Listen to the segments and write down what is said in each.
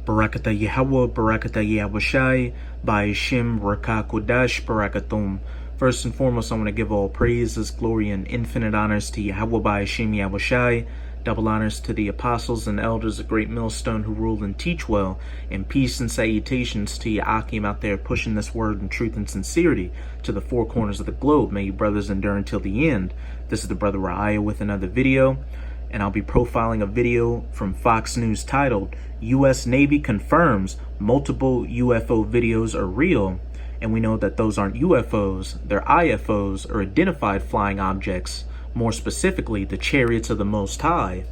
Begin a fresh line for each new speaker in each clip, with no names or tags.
Barakata Yahweh, Barakata Yahushai, Ba'ashim, Rakakodash, Barakatum. First and foremost, I want to give all praises, glory, and infinite honors to Yahweh Ba'ashim Yahushai. Double honors to the apostles and elders of Great Millstone who rule and teach well, and peace and salutations to you Akim out there pushing this word in truth and sincerity to the four corners of the globe. May you brothers endure until the end. This is the brother Raya with another video, and I'll be profiling a video from Fox News titled, U.S. Navy confirms multiple UFO videos are real. And we know that those aren't UFOs, they're IFOs, or identified flying objects. More specifically, the chariots of the Most High.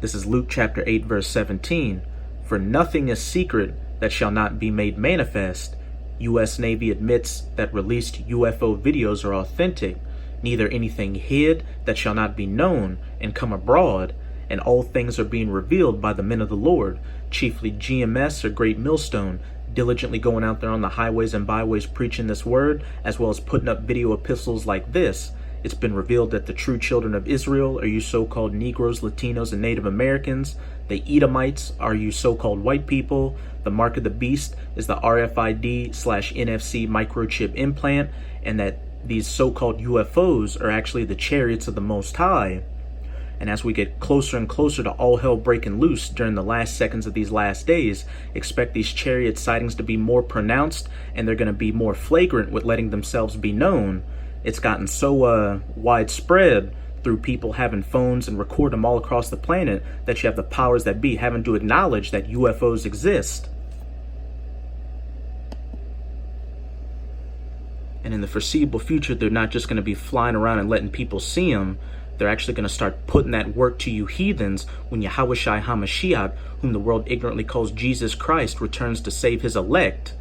This is Luke chapter 8, verse 17. For nothing is secret that shall not be made manifest. U.S. Navy admits that released UFO videos are authentic. Neither anything hid that shall not be known and come abroad. And all things are being revealed by the men of the Lord, chiefly GMS or Great Millstone, diligently going out there on the highways and byways preaching this word, as well as putting up video epistles like this. It's been revealed that the true children of Israel are you so-called Negroes, Latinos, and Native Americans. The Edomites are you so-called white people. The mark of the beast is the RFID/NFC microchip implant, and that these so-called UFOs are actually the chariots of the Most High. And as we get closer and closer to all hell breaking loose during the last seconds of these last days, expect these chariot sightings to be more pronounced, and they're going to be more flagrant with letting themselves be known. It's gotten so widespread through people having phones and record them all across the planet that you have the powers that be having to acknowledge that UFOs exist. And in the foreseeable future, they're not just going to be flying around and letting people see them. They're actually going to start putting that work to you heathens when Yahushai HaMashiach, whom the world ignorantly calls Jesus Christ, returns to save his elect.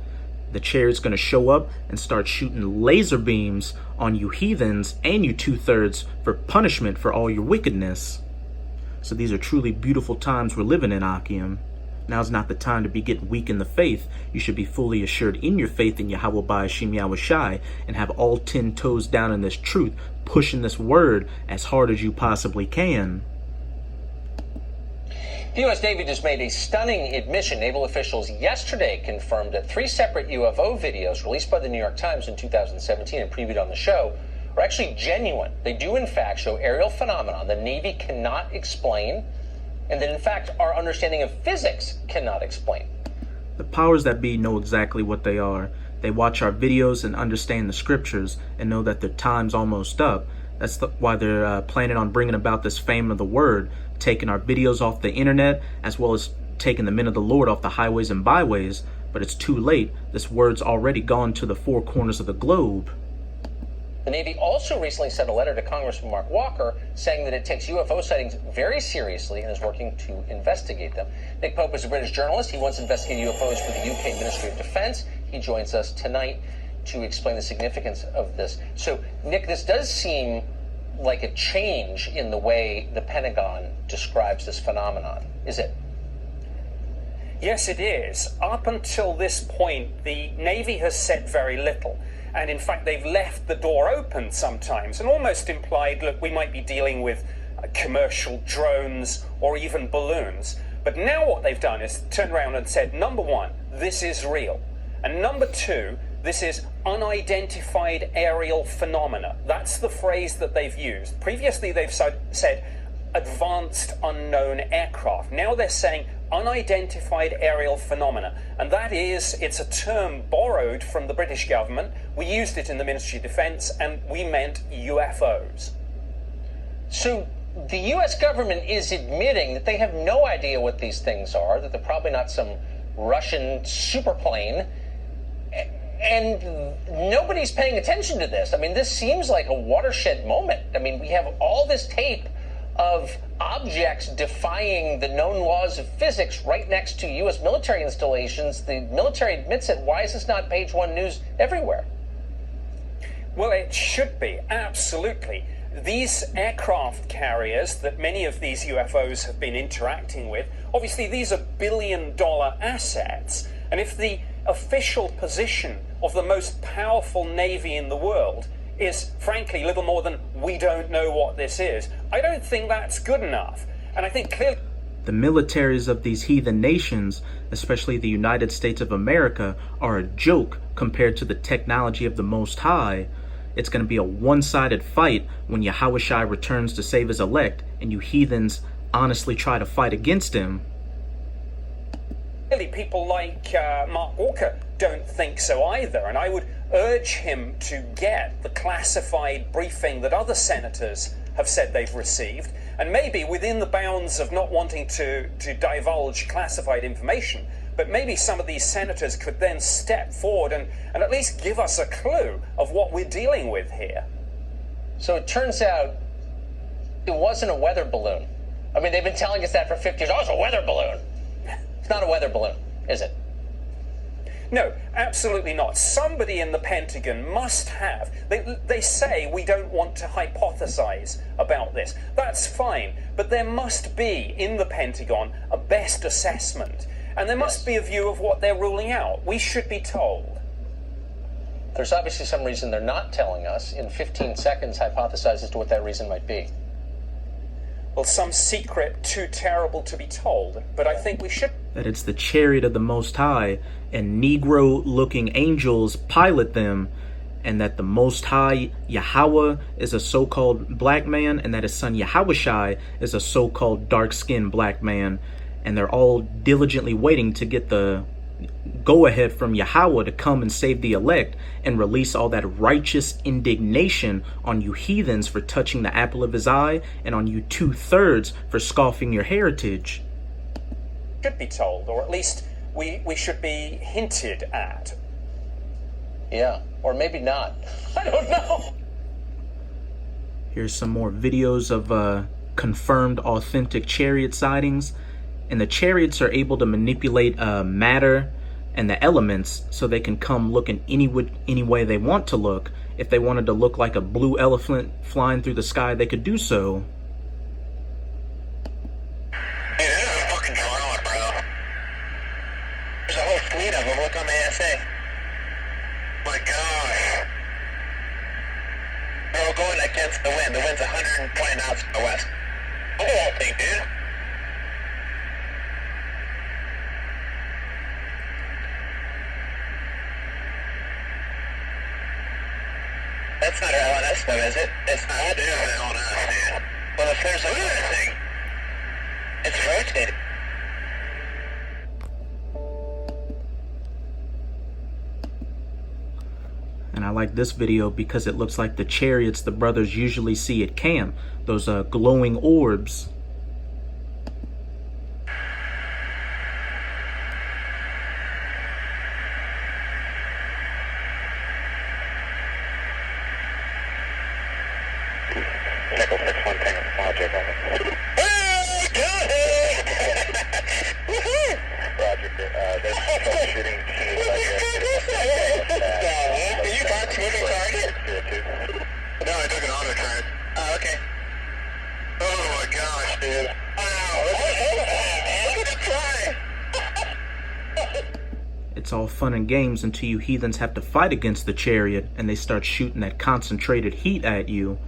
The chariot's going to show up and start shooting laser beams on you heathens and you two-thirds for punishment for all your wickedness. So these are truly beautiful times we're living in, Akim. Now's not the time to be getting weak in the faith. You should be fully assured in your faith in Yahweh Ba'ashim Yahushai and have all 10 toes down in this truth, pushing this word as hard as you possibly can.
The U.S. Navy just made a stunning admission. Naval officials yesterday confirmed that 3 separate UFO videos released by the New York Times in 2017 and previewed on the show are actually genuine. They do, in fact, show aerial phenomena the Navy cannot explain, and that, in fact, our understanding of physics cannot explain.
The powers that be know exactly what they are. They watch our videos and understand the scriptures and know that their time's almost up. That's why they're planning on bringing about this fame of the word, taking our videos off the internet, as well as taking the men of the Lord off the highways and byways. But it's too late. This word's already gone to the four corners of the globe.
The Navy also recently sent a letter to Congressman Mark Walker saying that it takes UFO sightings very seriously and is working to investigate them. Nick Pope is a British journalist. He once investigated UFOs for the UK Ministry of Defense. He joins us tonight to explain the significance of this. So, Nick, this does seem like a change in the way the Pentagon describes this phenomenon, is it?
Yes, it is. Up until this point, the Navy has said very little. And in fact, they've left the door open sometimes and almost implied, look, we might be dealing with commercial drones or even balloons. But now what they've done is turned around and said, number one, this is real. And number two, this is unidentified aerial phenomena. That's the phrase that they've used. Previously, they've said advanced unknown aircraft. Now they're saying unidentified aerial phenomena. And that is, it's a term borrowed from the British government. We used it in the Ministry of Defense, and we meant UFOs.
So the U.S. government is admitting that they have no idea what these things are, that they're probably not some Russian superplane, and nobody's paying attention to this. I mean, this seems like a watershed moment. I mean, we have all this tape of objects defying the known laws of physics right next to U.S. military installations. The military admits it. Why is this not page one news everywhere?
Well, it should be, absolutely. These aircraft carriers that many of these UFOs have been interacting with, obviously these are billion-dollar assets. And if the official position of the most powerful navy in the world is, frankly, little more than, we don't know what this is, I don't think that's good enough. And I think clearly...
The militaries of these heathen nations, especially the United States of America, are a joke compared to the technology of the Most High. It's going to be a one-sided fight when Yahushua returns to save his elect, and you heathens honestly try to fight against him.
Really, people like Mark Walker don't think so either, and I would urge him to get the classified briefing that other senators have said they've received, and maybe within the bounds of not wanting to divulge classified information, but maybe some of these senators could then step forward and at least give us a clue of what we're dealing with here.
So it turns out it wasn't a weather balloon. I mean, they've been telling us that for 50 years. Oh, it's a weather balloon. It's not a weather balloon, is it?
No, absolutely not. Somebody in the Pentagon must have. They say we don't want to hypothesize about this. That's fine, but there must be in the Pentagon a best assessment, and there must be a view of what they're ruling out. We should be told.
There's obviously some reason they're not telling us. In 15 seconds, hypothesize as to what that reason might be.
Well, some secret too terrible to be told, but I think we should.
That it's the chariot of the Most High, and Negro-looking angels pilot them, and that the Most High, Yahweh, is a so-called black man, and that his son Yahushai is a so-called dark-skinned black man, and they're all diligently waiting to get the go-ahead from Yahweh to come and save the elect and release all that righteous indignation on you heathens for touching the apple of his eye, and on you 2/3 for scoffing your heritage.
Should be told, or at least we should be hinted at.
Yeah, or maybe not. I don't know.
Here's some more videos of confirmed authentic chariot sightings. And the chariots are able to manipulate matter and the elements so they can come look in any way they want to look. If they wanted to look like a blue elephant flying through the sky, they could do so.
Hey, that is a fucking drone, bro. There's a whole fleet of them. Look on the ASA. My gosh. They're all going against the wind. The wind's 120 knots to the west. Look at that thing, dude. That's not our LNS though, is it? It's not. It is an LNS, dude. Well, if there's a look at that thing. It's rotating.
And I like this video because it looks like the chariots the brothers usually see at camp. Those glowing orbs.
Nickel 6-1 Tango Logic, over. Roger, there's troubleshooting Are you Fox moving target? No, I took an auto turret. Oh, okay. Oh my gosh, dude. Wow, look at that fly!
It's all fun and games until you heathens have to fight against the chariot and they start shooting that concentrated heat at you.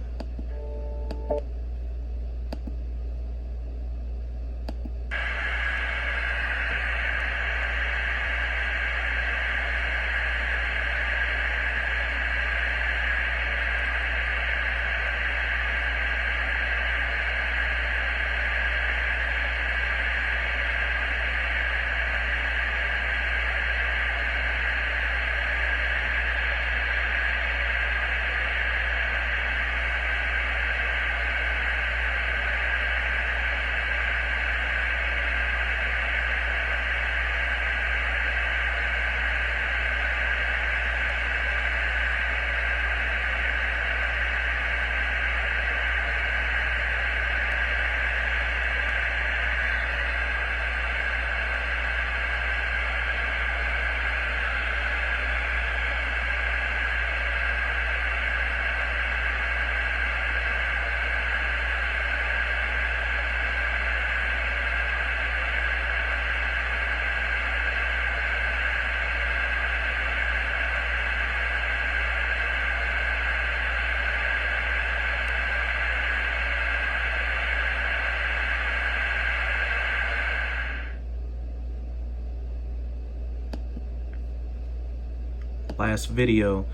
last video,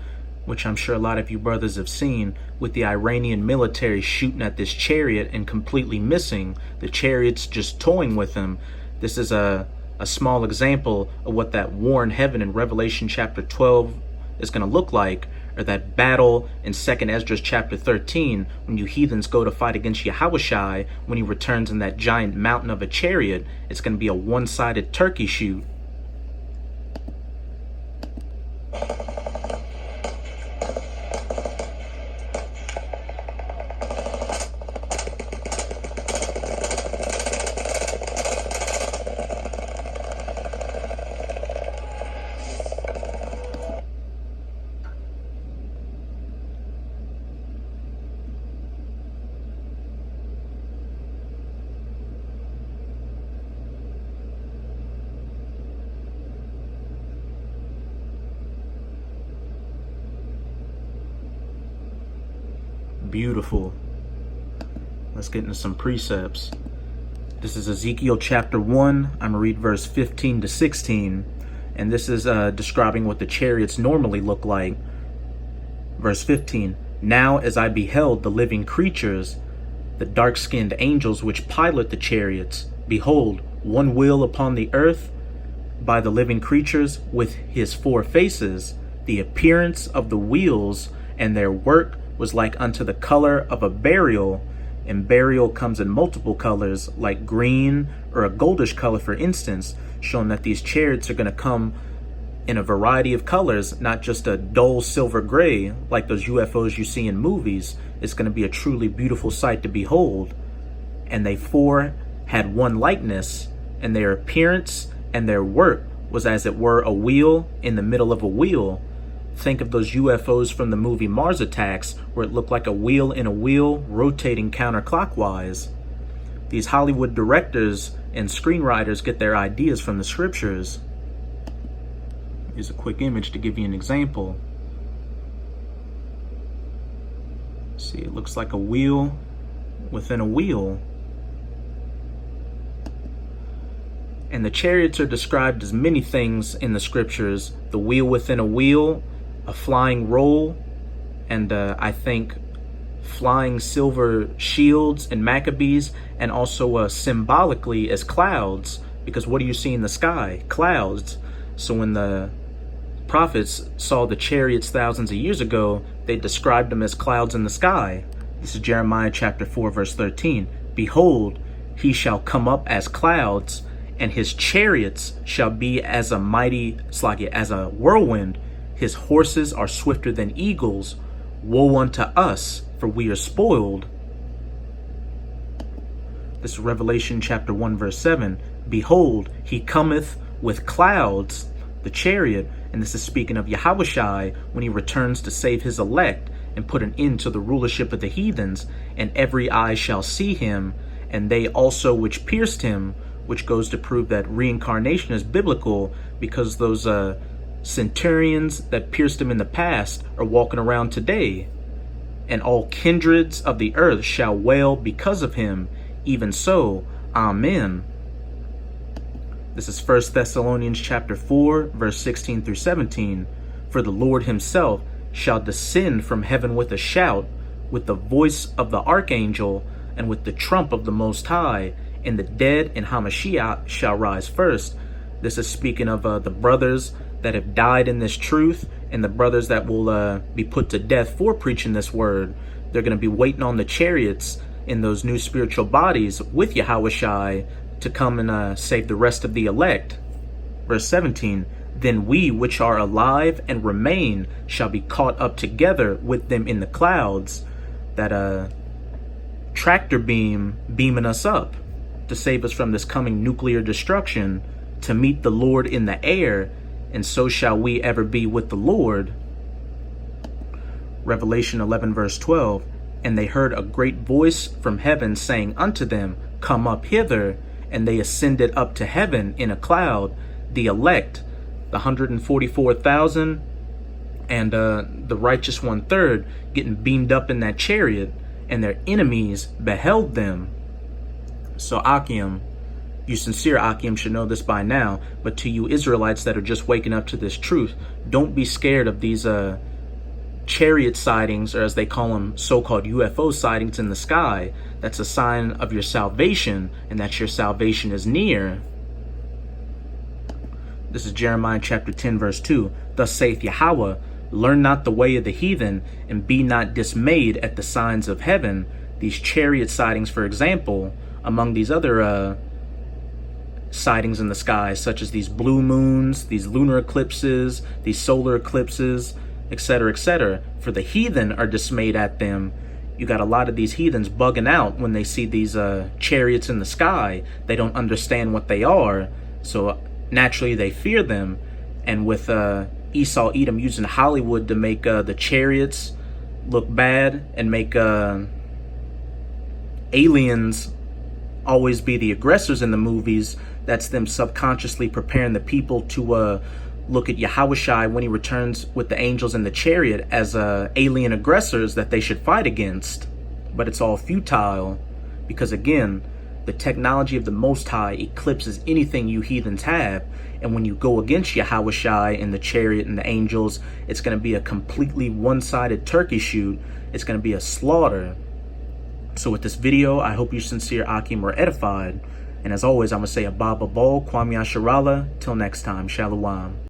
which I'm sure a lot of you brothers have seen, with the Iranian military shooting at this chariot and completely missing. The chariot's just toying with him. This is a small example of what that war in heaven in Revelation chapter 12 is going to look like, or that battle in 2nd Esdras chapter 13 when you heathens go to fight against Yahushai when he returns in that giant mountain of a chariot. It's going to be a one-sided turkey shoot. Beautiful. Let's get into some precepts. This is Ezekiel chapter 1. I'm going to read verse 15 to 16. And this is describing what the chariots normally look like. Verse 15. Now as I beheld the living creatures, the dark-skinned angels which pilot the chariots, behold, one wheel upon the earth by the living creatures with his 4 faces. The appearance of the wheels and their work was like unto the color of a beryl, and beryl comes in multiple colors, like green or a goldish color, for instance, showing that these chariots are going to come in a variety of colors, not just a dull silver gray like those UFOs you see in movies. It's going to be a truly beautiful sight to behold. And they 4 had one likeness, and their appearance and their work was as it were a wheel in the middle of a wheel. Think of those UFOs from the movie Mars Attacks, where it looked like a wheel in a wheel rotating counterclockwise. These Hollywood directors and screenwriters get their ideas from the scriptures. Here's a quick image to give you an example. See, it looks like a wheel within a wheel. And the chariots are described as many things in the scriptures. The wheel within a wheel, a flying roll, and I think flying silver shields and Maccabees, and also symbolically as clouds, because what do you see in the sky? Clouds. So when the prophets saw the chariots thousands of years ago, they described them as clouds in the sky. This is Jeremiah chapter 4 verse 13. Behold, he shall come up as clouds, and his chariots shall be as a mighty, as a whirlwind. His horses are swifter than eagles. Woe unto us, for we are spoiled. This is Revelation chapter 1 verse 7. Behold, he cometh with clouds, the chariot, and this is speaking of Yahushai when he returns to save his elect and put an end to the rulership of the heathens, and every eye shall see him, and they also which pierced him, which goes to prove that reincarnation is biblical, because those centurions that pierced him in the past are walking around today. And all kindreds of the earth shall wail because of him. Even so, Amen. This is 1 Thessalonians chapter 4, verse 16 through 17. For the Lord himself shall descend from heaven with a shout, with the voice of the archangel, and with the trump of the Most High, and the dead in Hamashiach shall rise first. This is speaking of the brothers that have died in this truth, and the brothers that will be put to death for preaching this word. They're going to be waiting on the chariots in those new spiritual bodies with Yahushai to come and save the rest of the elect. Verse 17, then we which are alive and remain shall be caught up together with them in the clouds. That tractor beam beaming us up to save us from this coming nuclear destruction, to meet the Lord in the air, and so shall we ever be with the Lord. Revelation 11 verse 12, and they heard a great voice from heaven saying unto them, come up hither, and they ascended up to heaven in a cloud, the elect, the 144,000, and the righteous 1/3 getting beamed up in that chariot, and their enemies beheld them. So Akim, You sincere Akim should know this by now, but to you Israelites that are just waking up to this truth, don't be scared of these chariot sightings, or as they call them, so-called UFO sightings in the sky. That's a sign of your salvation, and that your salvation is near. This is Jeremiah chapter 10, verse 2. Thus saith Yahweh, learn not the way of the heathen, and be not dismayed at the signs of heaven. These chariot sightings, for example, among these other sightings in the sky, such as these blue moons, these lunar eclipses, these solar eclipses, etc., etc. For the heathen are dismayed at them. You got a lot of these heathens bugging out when they see these chariots in the sky. They don't understand what they are, so naturally they fear them. And with Esau Edom using Hollywood to make the chariots look bad and make aliens always be the aggressors in the movies, that's them subconsciously preparing the people to look at Yahushai when he returns with the angels in the chariot as alien aggressors that they should fight against. But it's all futile, because again, the technology of the Most High eclipses anything you heathens have, and when you go against Yahushai and the chariot and the angels, it's going to be a completely one-sided turkey shoot. It's going to be a slaughter. So with this video, I hope you sincere Akim were edified. And as always, I'm going to say Abba Bol, Kwame Asharala. Till next time, Shalom.